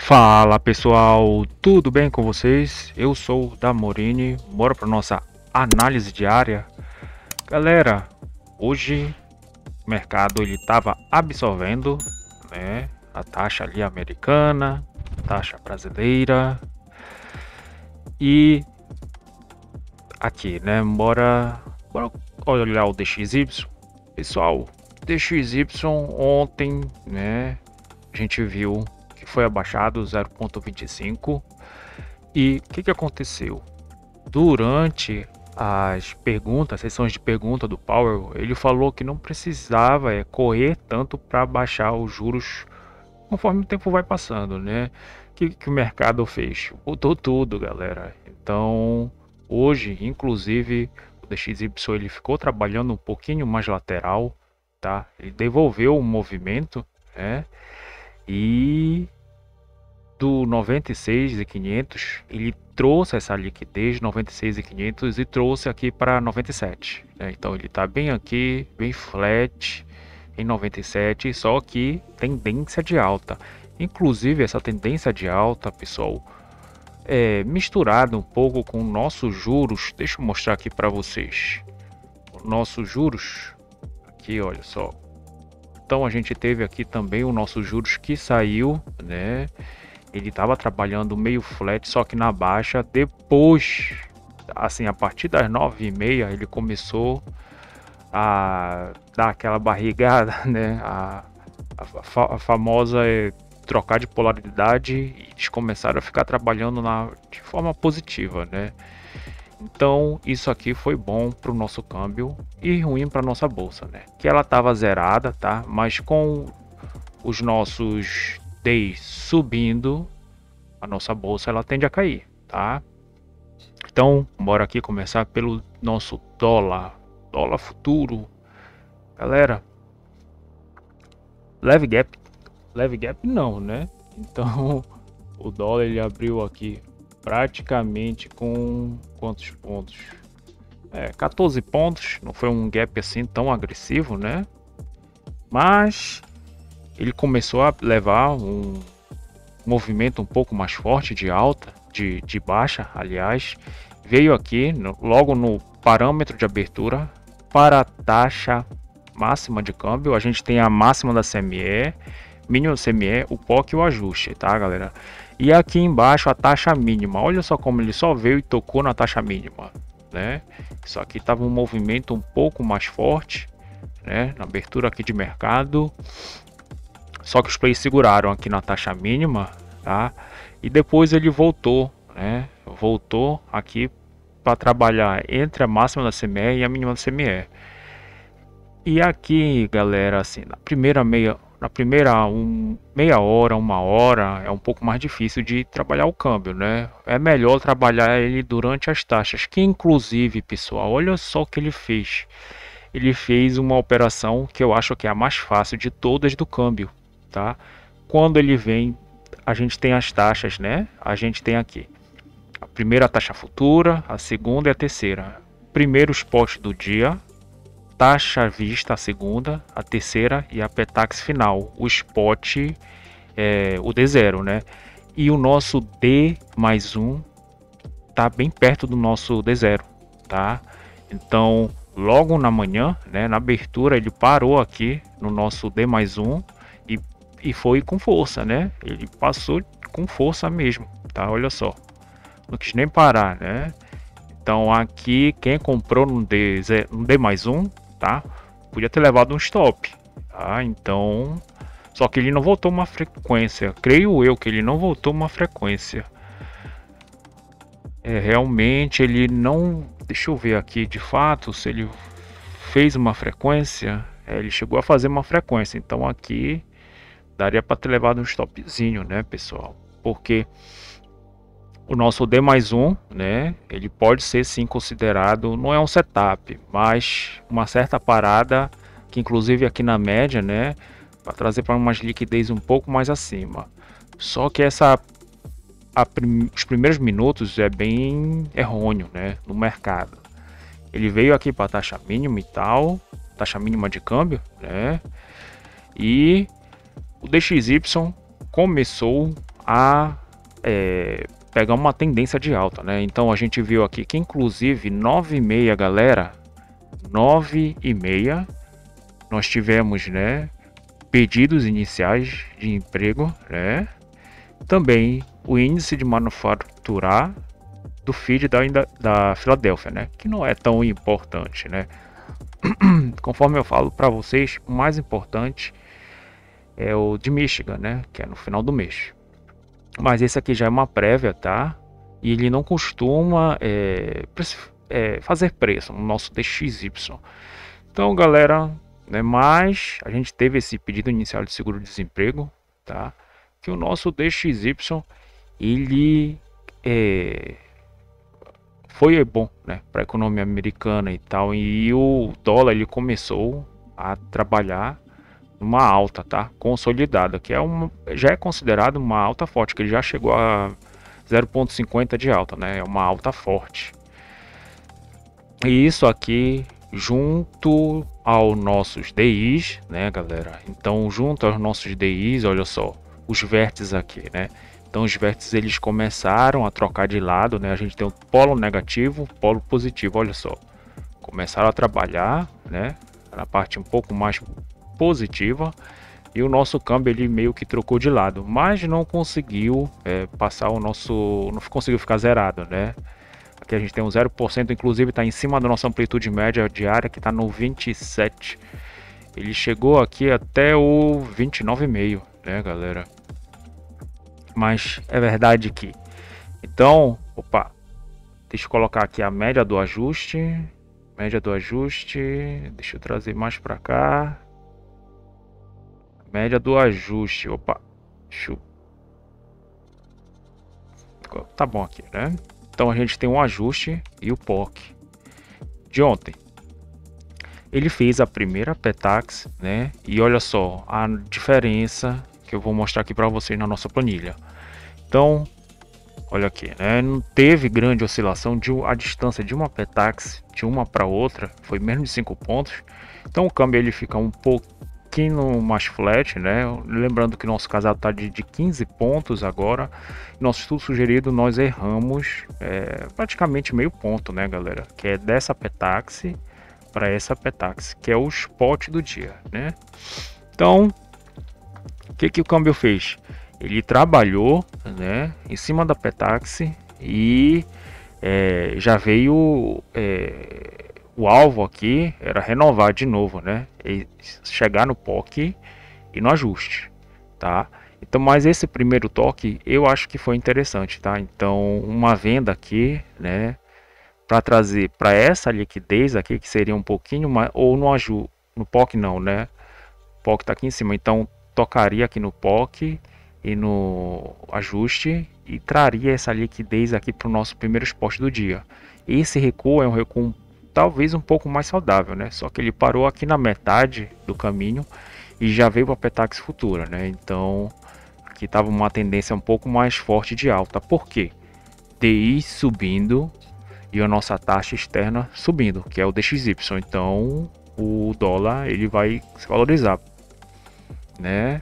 Fala pessoal, tudo bem com vocês? Eu sou o Damorini, bora para nossa análise diária. Galera, hoje o mercado ele estava absorvendo, né, a taxa ali americana, taxa brasileira e aqui, né, bora olhar o DXY. Pessoal, DXY ontem, né, a gente viu que foi abaixado 0,25 e o que aconteceu? Durante as sessões de pergunta do Powell, ele falou que não precisava correr tanto para baixar os juros conforme o tempo vai passando, né? Que o mercado fez? Botou tudo, galera. Então, hoje, inclusive, o DXY ele ficou trabalhando um pouquinho mais lateral, tá? Ele devolveu o movimento, né? E do 96.500 ele trouxe essa liquidez 96.500 e trouxe aqui para 97, né? Então ele está bem aqui, bem flat em 97, só que tendência de alta. Inclusive essa tendência de alta, pessoal, é misturada um pouco com nossos juros. Deixa eu mostrar aqui para vocês. Nossos juros aqui, olha só. Então a gente teve aqui também o nosso juros que saiu, né? Ele estava trabalhando meio flat, só que na baixa. Depois, assim, a partir das 9h30, ele começou a dar aquela barrigada, né? A famosa trocar de polaridade, e eles começaram a ficar trabalhando de forma positiva, né? Então, isso aqui foi bom para o nosso câmbio e ruim para nossa bolsa, né? Que ela estava zerada, tá? Mas com os nossos days subindo, a nossa bolsa ela tende a cair, tá? Então, bora aqui começar pelo nosso dólar futuro. Galera, leve gap não, né? Então, o dólar ele abriu aqui praticamente com quantos pontos? 14 pontos, não foi um gap assim tão agressivo, né? Mas ele começou a levar um movimento um pouco mais forte de alta, de baixa, aliás, veio aqui logo no parâmetro de abertura para a taxa máxima de câmbio. A gente tem a máxima da CME, mínima da CME, o POC e o ajuste, tá, galera? E aqui embaixo a taxa mínima. Olha só como ele só veio e tocou na taxa mínima, né? Isso aqui estava um movimento um pouco mais forte, né, na abertura aqui de mercado. Só que os players seguraram aqui na taxa mínima, tá? E depois ele voltou, né? Voltou aqui para trabalhar entre a máxima da CME e a mínima da CME. E aqui, galera, assim, na primeira meia hora, uma hora, é um pouco mais difícil de trabalhar o câmbio, né? É melhor trabalhar ele durante as taxas, que inclusive, pessoal, olha só o que ele fez. Ele fez uma operação que eu acho que é a mais fácil de todas do câmbio, tá? Quando ele vem, a gente tem as taxas, né? A gente tem aqui a primeira taxa futura, a segunda e a terceira. Primeiro spot do dia, taxa vista a segunda, a terceira e a Petax final. O spot é o D0, né? E o nosso D mais um tá bem perto do nosso D0, tá? Então, logo na manhã, né, na abertura, ele parou aqui no nosso D mais um e foi com força, né? Ele passou com força mesmo, tá? Olha só, não quis nem parar, né? Então aqui quem comprou no D mais um, tá? Podia ter levado um stop, tá? Então, só que ele não voltou uma frequência. Creio eu que ele não voltou uma frequência. Realmente ele não. Deixa eu ver aqui de fato se ele fez uma frequência. Ele chegou a fazer uma frequência. Então aqui daria para ter levado um stopzinho, né, pessoal? Porque o nosso D mais um, né, ele pode ser sim considerado, não é um setup, mas uma certa parada, que inclusive aqui na média, né, para trazer para umas liquidez um pouco mais acima. Só que os primeiros minutos é bem errôneo, né, no mercado. Ele veio aqui para a taxa mínima e tal, taxa mínima de câmbio, né, e o DXY começou a pegar uma tendência de alta, né? Então a gente viu aqui que inclusive 9,6, galera, 9,6, nós tivemos, né, pedidos iniciais de emprego, né? Também o índice de manufaturar do feed da Filadélfia, né? Que não é tão importante, né? Conforme eu falo para vocês, o mais importante é o de Michigan, né? Que é no final do mês. Mas esse aqui já é uma prévia, tá? E ele não costuma fazer preço no nosso DXY. Então, galera, né? Mas a gente teve esse pedido inicial de seguro-desemprego, tá? Que o nosso DXY ele foi bom, né, para a economia americana e tal, e o dólar ele começou a trabalhar numa alta, tá, consolidada, que já é considerado uma alta forte, que ele já chegou a 0,50 de alta, né, é uma alta forte. E isso aqui junto aos nossos DIs, né, galera? Então, junto aos nossos DIs, olha só, os vértices aqui, né? Então os vértices eles começaram a trocar de lado, né? A gente tem o polo negativo, polo positivo, olha só. Começaram a trabalhar, né? Na parte um pouco mais positiva. E o nosso câmbio ele meio que trocou de lado, mas não conseguiu passar o nosso... Não conseguiu ficar zerado, né? Aqui a gente tem um 0%, inclusive está em cima da nossa amplitude média diária, que está no 27. Ele chegou aqui até o 29,5, né, galera? Mas é verdade que... Então, opa, deixa eu colocar aqui a média do ajuste. Média do ajuste, deixa eu trazer mais para cá. Média do ajuste, opa, deixa eu... Tá bom aqui, né? Então a gente tem um ajuste e o POC de ontem. Ele fez a primeira PETAX, né? E olha só a diferença que eu vou mostrar aqui para vocês na nossa planilha. Então, olha aqui, né? Não teve grande oscilação a distância de uma PETAX de uma para outra, foi menos de 5 pontos. Então o câmbio ele fica um pouquinho mais flat, né? Lembrando que nosso casado está de 15 pontos agora. Nosso estudo sugerido nós erramos praticamente meio ponto, né, galera? Que é dessa PETAX para essa PETAX, que é o spot do dia, né? Então, o que o câmbio fez? Ele trabalhou, né, em cima da PETAX e já veio o alvo aqui era renovar de novo, né? E chegar no POC e no ajuste, tá? Então, mas esse primeiro toque eu acho que foi interessante, tá? Então, uma venda aqui, né, para trazer para essa liquidez aqui que seria um pouquinho mais, ou no POC não, né? O POC tá aqui em cima, então tocaria aqui no POC e no ajuste e traria essa liquidez aqui para o nosso primeiro spot do dia. Esse recuo é um recuo talvez um pouco mais saudável, né? Só que ele parou aqui na metade do caminho e já veio para a PETAX futura, né? Então aqui estava uma tendência um pouco mais forte de alta. Por quê? DI subindo e a nossa taxa externa subindo, que é o DXY. Então o dólar ele vai se valorizar, né?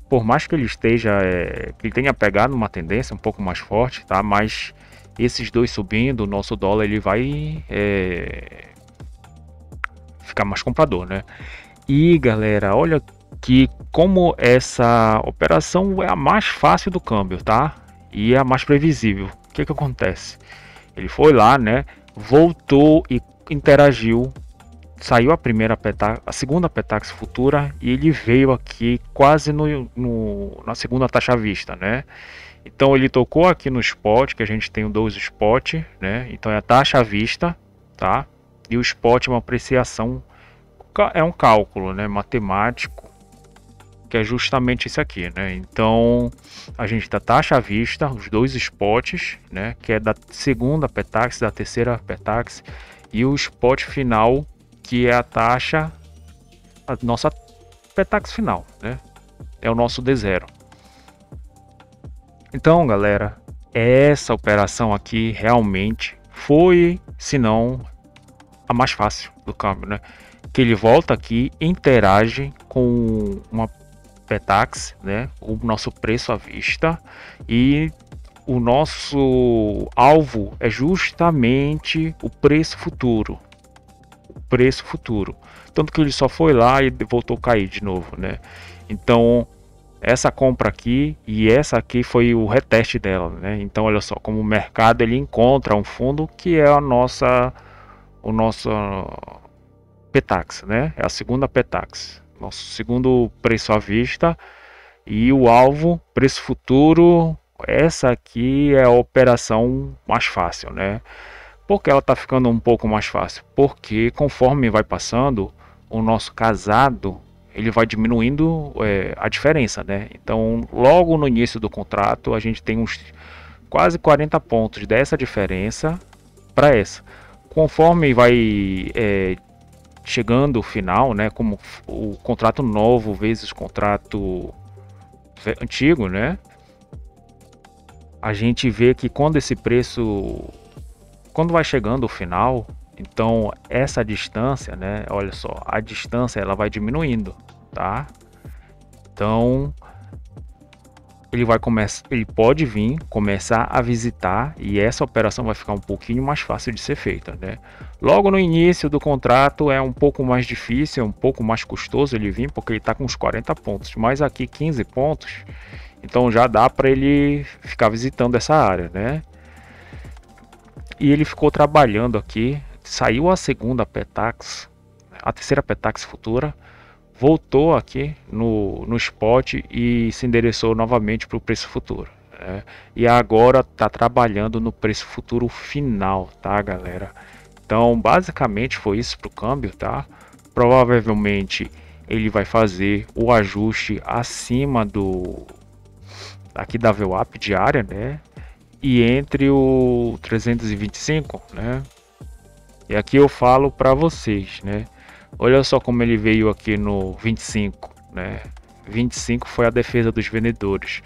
Por mais que ele esteja, que ele tenha pegado uma tendência um pouco mais forte, tá? Mas esses dois subindo, o nosso dólar ele vai ficar mais comprador, né? E galera, olha que como essa operação é a mais fácil do câmbio, tá? E é a mais previsível. O que acontece? Ele foi lá, né? Voltou e interagiu. Saiu a segunda PETAX futura e ele veio aqui quase na segunda taxa à vista, né? Então ele tocou aqui no spot, que a gente tem dois spot, né? Então é a taxa à vista, tá? E o spot é uma apreciação, é um cálculo, né, matemático, que é justamente isso aqui, né? Então a gente tem a taxa à vista, os dois spots, né? Que é da segunda PETAX, da terceira PETAX e o spot final, que é a taxa, a nossa PETAX final, né? É o nosso D0. Então, galera, essa operação aqui realmente foi, se não, a mais fácil do câmbio, né? Que ele volta aqui, interage com uma Petax, né? O nosso preço à vista, e o nosso alvo é justamente o preço futuro. Preço futuro. Tanto que ele só foi lá e voltou a cair de novo, né? Então, essa compra aqui e essa aqui foi o reteste dela, né? Então, olha só, como o mercado ele encontra um fundo que é o nosso Petax, né? É a segunda Petax. Nosso segundo preço à vista e o alvo, preço futuro. Essa aqui é a operação mais fácil, né? Por que ela está ficando um pouco mais fácil? Porque conforme vai passando, o nosso casado ele vai diminuindo a diferença, né? Então, logo no início do contrato, a gente tem uns quase 40 pontos dessa diferença para essa. Conforme vai chegando o final, né? Como o contrato novo vezes o contrato antigo, né? A gente vê que quando esse preço, quando vai chegando o final, então essa distância, né? Olha só, a distância ela vai diminuindo, tá? Então ele pode vir começar a visitar e essa operação vai ficar um pouquinho mais fácil de ser feita, né? Logo no início do contrato é um pouco mais difícil, é um pouco mais custoso ele vir porque ele está com uns 40 pontos, mas aqui 15 pontos, então já dá para ele ficar visitando essa área, né? E ele ficou trabalhando aqui, saiu a segunda Petax, a terceira Petax futura, voltou aqui no spot e se endereçou novamente para o preço futuro, né? E agora está trabalhando no preço futuro final, tá, galera? Então, basicamente foi isso para o câmbio, tá? Provavelmente ele vai fazer o ajuste acima do aqui da VWAP diária, né? E entre o 325, né? E aqui eu falo para vocês, né? Olha só como ele veio aqui no 25, né? 25 foi a defesa dos vendedores.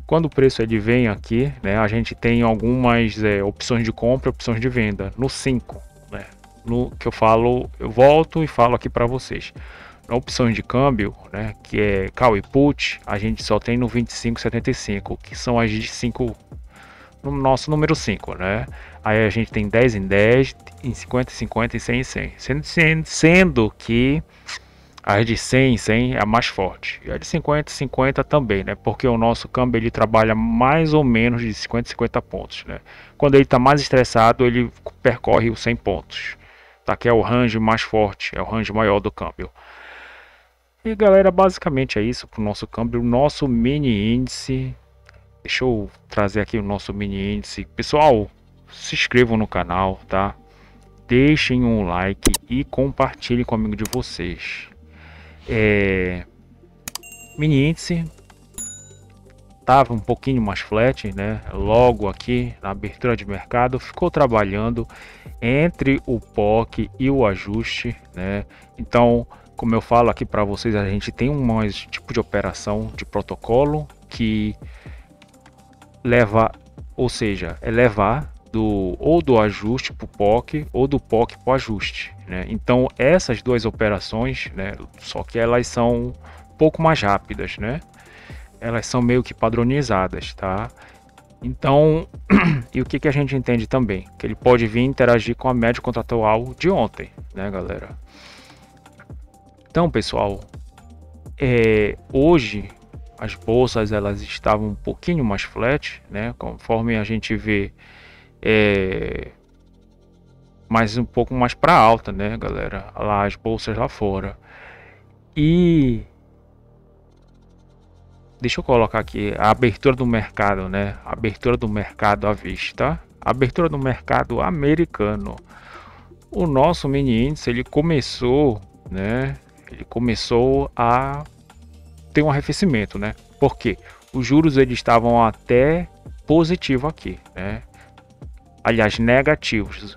Quando o preço ele vem aqui, né? A gente tem algumas opções de compra e opções de venda. No 5, né? No que eu falo, eu volto e falo aqui para vocês. Na opção de câmbio, né? Que é call e put, a gente só tem no 25,75, que são as de 5 no nosso número 5, né? Aí a gente tem 10 em 10, em 50 em 50 e 100 em 100. Sendo que a de 100 em 100 é a mais forte. E a de 50 em 50 também, né? Porque o nosso câmbio ele trabalha mais ou menos de 50 em 50 pontos, né? Quando ele está mais estressado, ele percorre os 100 pontos. Tá? Que é o range mais forte, é o range maior do câmbio. E galera, basicamente é isso para o nosso câmbio, o nosso mini índice. Deixa eu trazer aqui o nosso mini índice. Pessoal, se inscrevam no canal, tá? Deixem um like e compartilhem com o amigo de vocês. Mini índice estava um pouquinho mais flat, né? Logo aqui na abertura de mercado ficou trabalhando entre o POC e o ajuste, né? Então, como eu falo aqui para vocês, a gente tem um tipo de operação de protocolo que leva, ou seja, é levar ou do ajuste para o POC ou do POC para o ajuste, né? Então essas duas operações, né, só que elas são um pouco mais rápidas, né? Elas são meio que padronizadas, tá? Então, e o que a gente entende também? Que ele pode vir interagir com a média contratual de ontem, né, galera? Então, pessoal, hoje as bolsas elas estavam um pouquinho mais flat, né? Conforme a gente vê, mas um pouco mais para alta, né, galera? Lá as bolsas lá fora. E deixa eu colocar aqui a abertura do mercado, né? A abertura do mercado à vista, a abertura do mercado americano. O nosso mini índice ele começou, né? Ele começou a ter um arrefecimento, né? Porque os juros eles estavam até positivo aqui, né? Aliás, negativos.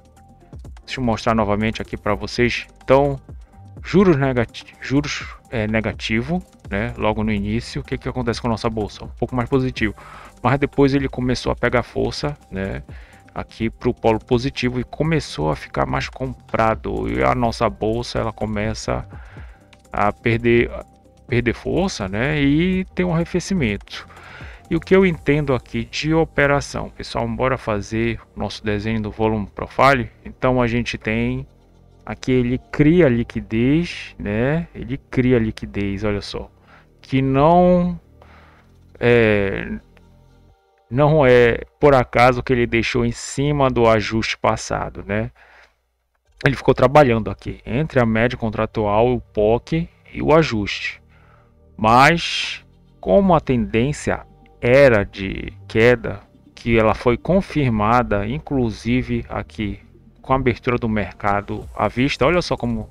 Deixa eu mostrar novamente aqui para vocês. Então, juros negativo, né? Logo no início, o que acontece com a nossa bolsa? Um pouco mais positivo, mas depois ele começou a pegar força, né? Aqui para o polo positivo e começou a ficar mais comprado e a nossa bolsa ela começa a perder perder força, né? E ter um arrefecimento. E o que eu entendo aqui de operação, pessoal, bora fazer o nosso desenho do volume profile. Então a gente tem aqui, ele cria liquidez, né? Ele cria liquidez, olha só, que não é por acaso que ele deixou em cima do ajuste passado, né? Ele ficou trabalhando aqui entre a média contratual, o POC e o ajuste. Mas como a tendência era de queda, que ela foi confirmada, inclusive aqui com a abertura do mercado à vista, olha só como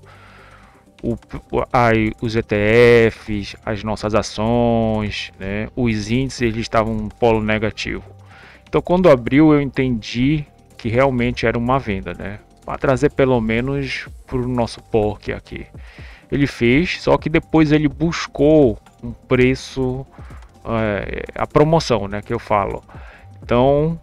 os ETFs, as nossas ações, né, os índices, eles estavam um polo negativo. Então quando abriu eu entendi que realmente era uma venda, né, para trazer pelo menos para o nosso POC aqui. Ele fez, só que depois ele buscou um preço, a promoção, né, que eu falo. Então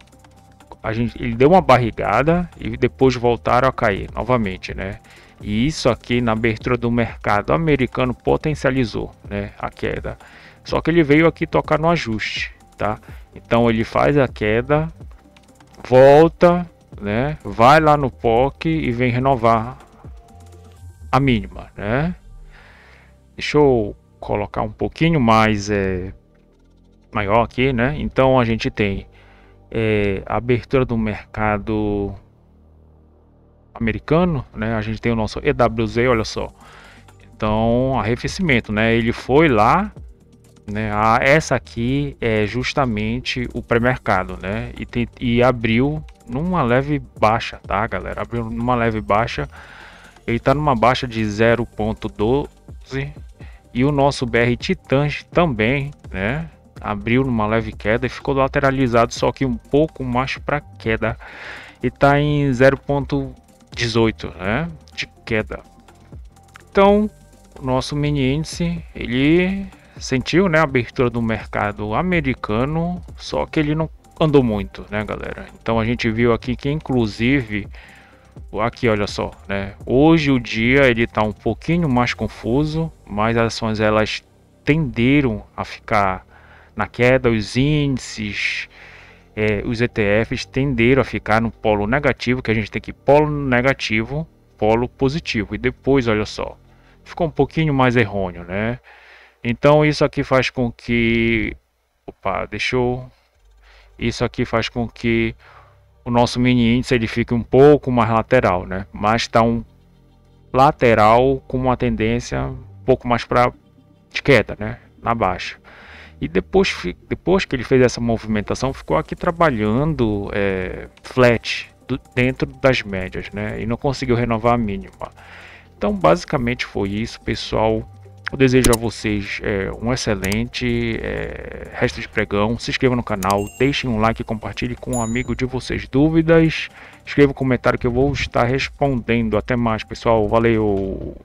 ele deu uma barrigada e depois voltaram a cair novamente, né? E isso aqui na abertura do mercado americano potencializou, né, a queda. Só que ele veio aqui tocar no ajuste, tá? Então ele faz a queda, volta, né? Vai lá no POC e vem renovar a mínima, né? Deixa eu colocar um pouquinho mais maior aqui, né? Então a gente tem a abertura do mercado americano, né? A gente tem o nosso EWZ, olha só. Então, arrefecimento, né? Ele foi lá, né? Essa aqui é justamente o pré-mercado, né? E abriu numa leve baixa, tá, galera? Abriu numa leve baixa. Ele tá numa baixa de 0,12 e o nosso BR Titãs também, né? Abriu numa leve queda e ficou lateralizado, só que um pouco mais para queda e tá em 0,18, né, de queda. Então o nosso mini índice ele sentiu, né, a abertura do mercado americano, só que ele não andou muito, né, galera. Então a gente viu aqui que inclusive aqui, olha só, né, hoje o dia ele tá um pouquinho mais confuso, mas as ações elas tenderam a ficar na queda, os índices, os ETFs tenderam a ficar no polo negativo, que a gente tem aqui polo negativo, polo positivo. E depois, olha só, ficou um pouquinho mais errôneo, né? Então isso aqui faz com que... Isso aqui faz com que o nosso mini índice ele fique um pouco mais lateral, né? Mas está um lateral com uma tendência um pouco mais para de queda, né? Na baixa. E depois que ele fez essa movimentação, ficou aqui trabalhando flat dentro das médias, né? E não conseguiu renovar a mínima. Então, basicamente foi isso, pessoal. Eu desejo a vocês um excelente resto de pregão. Se inscrevam no canal, deixem um like e compartilhe com um amigo de vocês. Dúvidas, escreva um comentário que eu vou estar respondendo. Até mais, pessoal. Valeu!